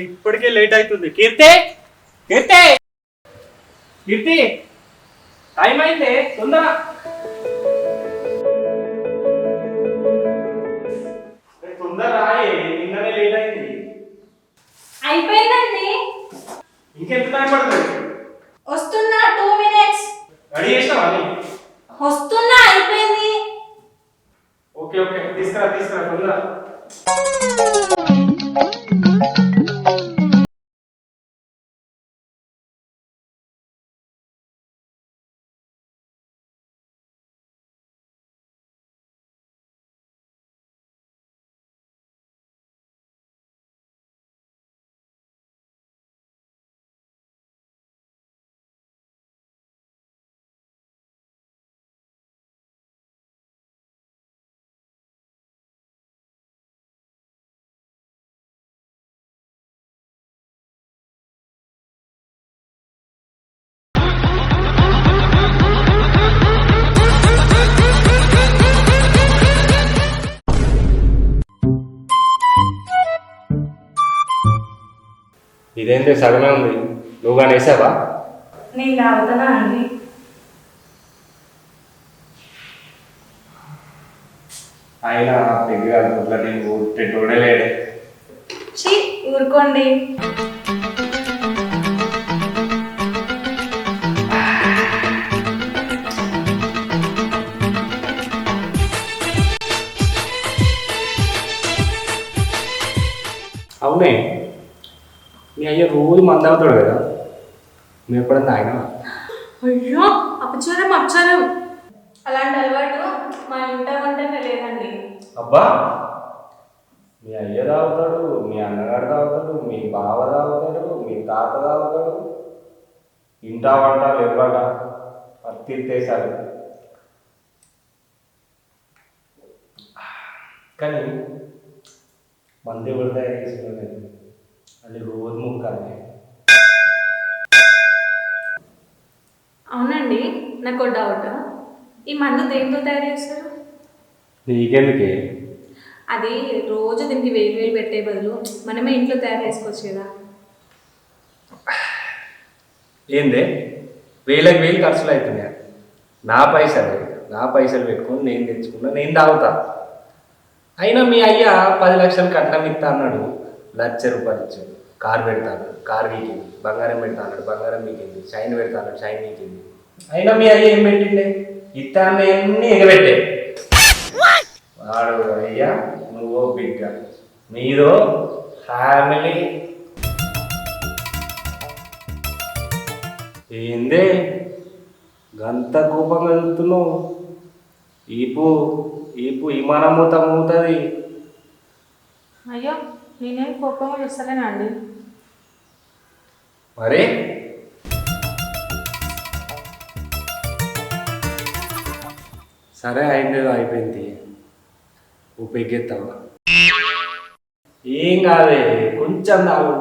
ఇప్పటికే లేట్ అవుతుంది. కీర్తి కీర్తి కీర్తి టైం అయింది, తొందర తొందర రాయి, నిన్ననే లేట్ అయింది. అయిపోయిందండి. ఇంకెంత టైం పడుతుంది? వస్తున్నా, 2 minutes. రెడీ చేసినావా? వస్తున్నా, అయిపోయింది. ఓకే ఓకే, తీసుకురా తీసుకురా తొందర. ఇదేంటి సగమే ఉంది, నువ్వు కానీ వేసావా? నేను తాగుతానా అండి? అయినా పెద్దగా నేను చూడలేడే. చీ, ఊరుకోండి. అవునే, మీ అయ్య రోజు మంది అవుతాడు కదా, నువ్వు ఎప్పుడన్నా ఆయన? అయ్యో, అపచారం అపచారం. అలాంటి అలవాటు మా ఇంట వంటనే లేదండి. అబ్బా, మీ అయ్య తాగుతాడు, మీ అన్నగారు తాగుతాడు, మీ బావ తాగుతాడు, మీ తాత తాగుతాడు, ఇంటా వంట లేవట పత్తిసారు. కానీ మంది ఎవరు తయారు చేసుకున్నాను, అది రోజు ముక్కాలి. అవునండి, నాకు డౌట్. ఈ మందు దేంతో తయారు చేస్తారు? నీకెందుకే? అది రోజు దీనికి వేలు వేలు పెట్టే బదులు మనమే ఇంట్లో తయారు చేసుకోవచ్చు కదా. ఏందే వేలకు వేలు ఖర్చులు అవుతున్నాయి. నా పైసలు పెట్టుకొని నేను తెచ్చుకున్నా, నేను తాగుతా. అయినా మీ అయ్య 10 లక్షలు కట్నం ఇస్తా అన్నాడు, 1,00,000 రూపాయలు ఇచ్చాడు. కారు పెడతాడు, కారు వీకింది. బంగారం పెడతా అన్నాడు, బంగారం వీకింది. షైన్ పెడతా అన్నాడు, షైన్ వీకింది. అయినా మీ అయ్య ఏం పెట్టిండే? ఇస్తా అన్నీ ఎగబెట్టే. వాడు అయ్యా నువ్వో బిడ్డ, మీదో ఫ్యామిలీ. ఏందే గంత కోపంగా చూస్తున్నావు? ఈపు ఈపు విమానం మూతుంది. అయ్యో, నేనేం కోపంగా చూస్తలేనా అండి? మరి సరే, అయిపోయింది. ఉపయోగిస్తావా? ఏం కాదే, కొంచెం తాగు.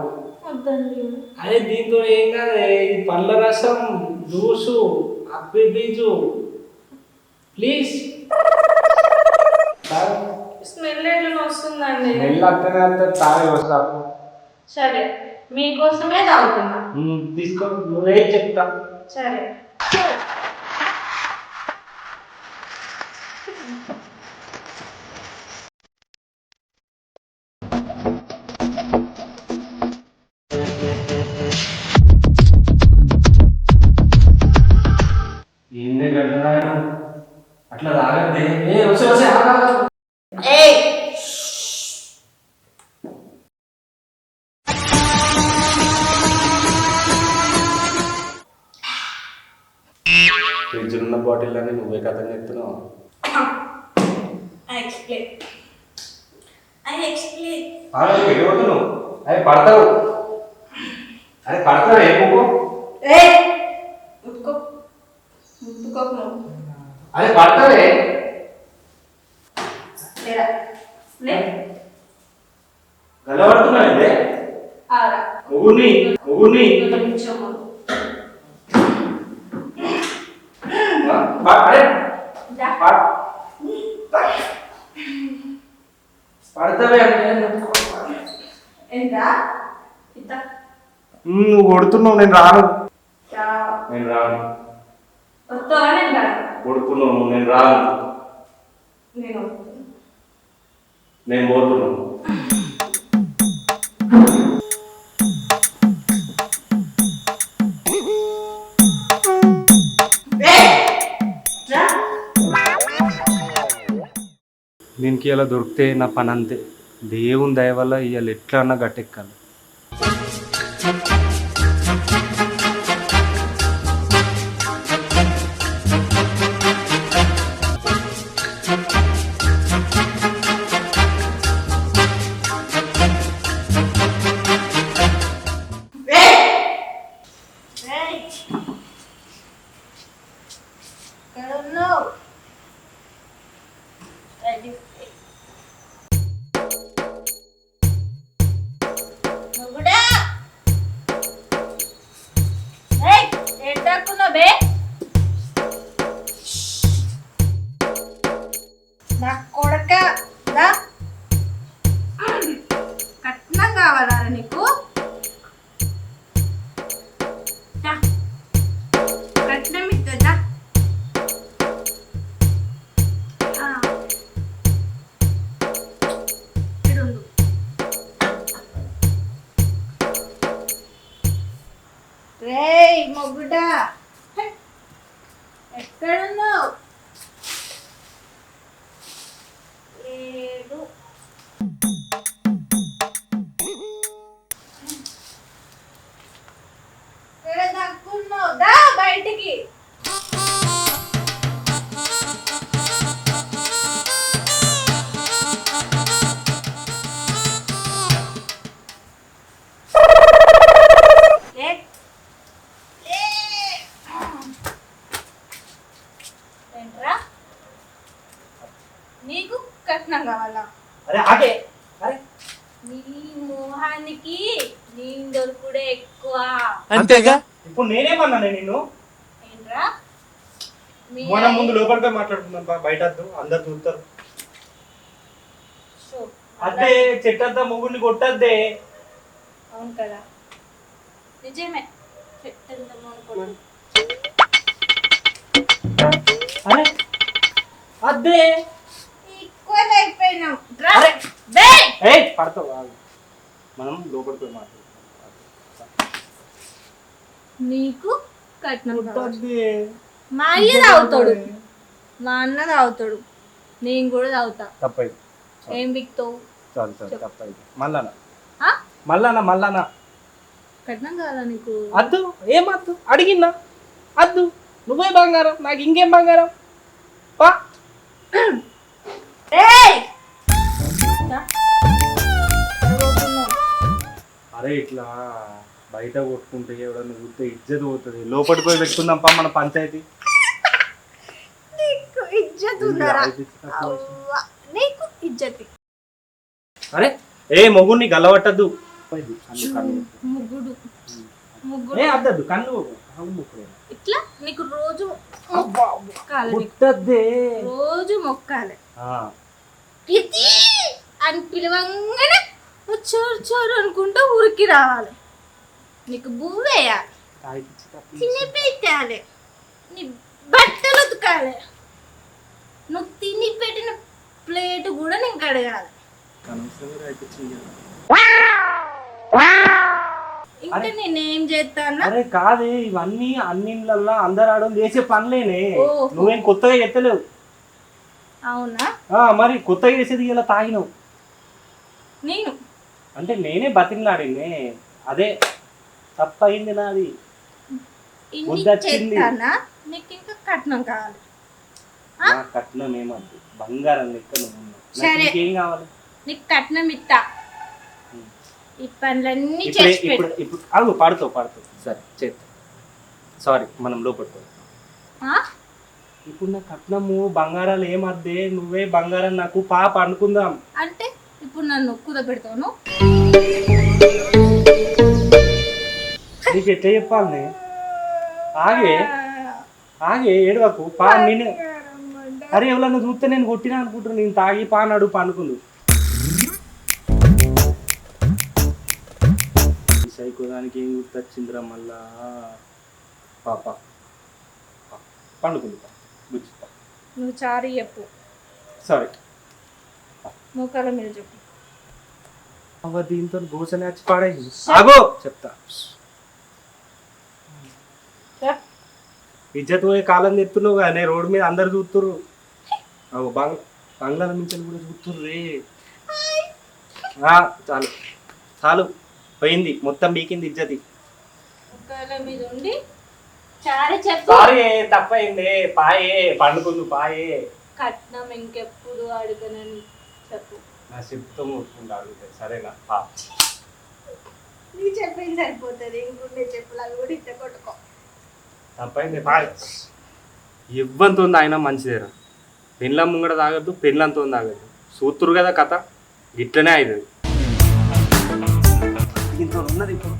అదే దీంతో ఏం కాదే, ఇది పళ్ళ రసం, juice, Appi Biju. Please smell ఎట్లా వస్తుందండి? స్మెల్ అక్కడే తాగే వస్తాను. సరే, మీకోసమే తాగుతున్నా. తీసుకో, నువ్వే చెప్తా. సరే. ఏందే గడ్డ అట్లా తాగద్దే. వచ్చే ఫ్రిడ్జ్ ఉన్న బాటిల్ అని నువ్వే కథ చెప్తున్నావు. ఎడిపోతున్నావు? అది పడతావు, అది పడతావు. అది పడతావే. గలబడుతున్నావు. ముగ్గురిని పడతావే అంటే ఎంత నువ్వు కొడుతున్నావు, నేను రాను. నేను రాను. కొడుతున్నావు, నేను రాను. నేను పోతున్నాను. దీనికి ఇలా దొరికితే నా పని అంతే. దేవుని దయ వల్ల ఇవాళ ఎట్లా అన్నా గట్టెక్కాలి. కట్నం కావాలా నీకు? కట్నం ఇస్తుందా? రేయ్ మొగ్గుడా, ఎక్కడున్నావు? ఏడు దక్కున్నావు, దా బయటికి. ఏంట్రా నీకు కట్నం కావాలా? అరే ఆగే. అరే నీ మోహానికి నీ దొరుకుడే ఎక్కువ. అంతేగా. ఇప్పుడు నేనేమన్నా నిన్ను? ఏంట్రా మనం ముందు లోపలికి మాట్లాడుకుందాం, బయట అందరు చూస్తారు. అదే చెట్టంతా మొగుడిని కొట్టద్దే. అవును కదా, నిజమే. చెట్టంతా మొగుడు. అరే అదే ఈక్వల్ అయిపోయినాం. పడతావు, మనం లోపలికి మాట్లాడుకుందాం. నీకు కట్నం మా అయ్య తాగుతాడు, మా అన్న తాగుతాడు, నేను కూడా తాగుతా. తప్పైంది. ఏం బిక్తావు? చాలు చాలు, తప్పైంది. మళ్ళానా కట్నం కావాలా నీకు? అద్దు, ఏమద్దు అడిగినా అద్దు. నువ్వే బంగారం, నాకు ఇంకేం బంగారం. పా అరే ఇట్లా బయట కొట్టుకుంటే ఎవడన్నా చూస్తే ఇజ్జత్ పోతుంది. లోపలికి పోయి పెట్టుకుందాం పా మన పంచాయతీ. నీకు ఇజ్జత్ ఉందరా? నీకు ఇజ్జత్. అరే ఏ మొగుడిని గల్లబట్టద్దు. ముగ్గుడు ఏ అద్దద్దు, కన్ను ఇట్లా నీకు రోజు ముట్టద్దే, రోజు మొక్కాలి. ఇది అని పిలవంగానే నువ్వు చోరు చోరు అనుకుంటూ ఊరికి రావాలి. నీకు బువ్వేయాలి, తిని పెట్టాలి, నీ బట్టలు ఉతకాలి, నువ్వు తిని పెట్టిన ప్లేట్ కూడా నేను కడగాలి. ఇంకా నేనేం చేస్తాను? అరే కాదే, ఇవన్నీ అన్నిళ్ళల్లో అందరు ఆడోళ్ళు చేసే పనులేనే. ఓహో. నువ్వేం కొత్తగా ఎత్తలేవు. అవునా? మరి కొత్తగా చేసేది ఇలా తాగినావు. నేను అంటే నేనే బతికినాడినే, అదే తప్పయింది నాది. చేస్తానా? నీకు ఇంకా కట్నం కావాలి? కట్నం ఏమద్దు, బంగారం లెక్క నువ్వు. సరే, ఏం కావాలి? నీకు కట్నం ఇస్తా. ఈ పనులన్నీ చేసి పెట్టు. ఇప్పుడు అడుగు, పడుతావు. సరే చేస్తా. సారీ, మనం లోపడుకో. ఇప్పుడు నా కట్నము బంగారాలు ఏమద్దే, నువ్వే బంగారం నాకు పాప అనుకుందాం. అంటే ఇప్పుడు నన్ను కుదపెడతాను. నీకు ఎట్లా చెప్పాలి? ఆగే ఏడవకు పా. నేను అరే ఎవరన్నా చూస్తే నేను కొట్టినా అనుకుంటున్నా. నేను తాగి పానాడు పనుకుందు. సైకోదానికి ఏం గుర్తొచ్చిందిరా మళ్ళా పాప పండుకుంది బుజ్జి నువ్వు చారి చెప్పు, సారీ మోకాల మీద చెప్పు. అవ్వ దీంతో గోసనే వచ్చి పాడేసి ఆగో చెప్తా. ఇజ్జత్ పోయే కాలం తెస్తున్నావు కానీ రోడ్డు మీద అందరు చూస్తుర్రు. అవు బంగ్లాల నుంచి కూడా చూస్తుర్రు రే. చాలు చాలు పోయింది మొత్తం బీకింది ఇజ్జతి. మోకాల మీద ఉండి చారి చెప్పు. సారీ తప్పైంది పాయే పండుకుందు పాయే. కట్నం ఇంకెప్పుడు అడుగునని చెప్పు. నా చెప్తూ ముట్టుకుంటా అడుగుతాయి సరేనా? నీ చెప్పింది సరిపోతుంది, ఇంకుండే చెప్పులు కూడా ఇట్ట కొట్టుకో. తప్పైంది పాయ్. ఇవ్వంతో ఆయన మంచిదేరా. పెళ్ళం ముంగడ తాగద్దు, పెళ్ళంతో తాగద్దు. సూత్తురు కదా కథ, ఇట్లనే అవుతుంది. ఇంత ఉన్నది ఇప్పుడు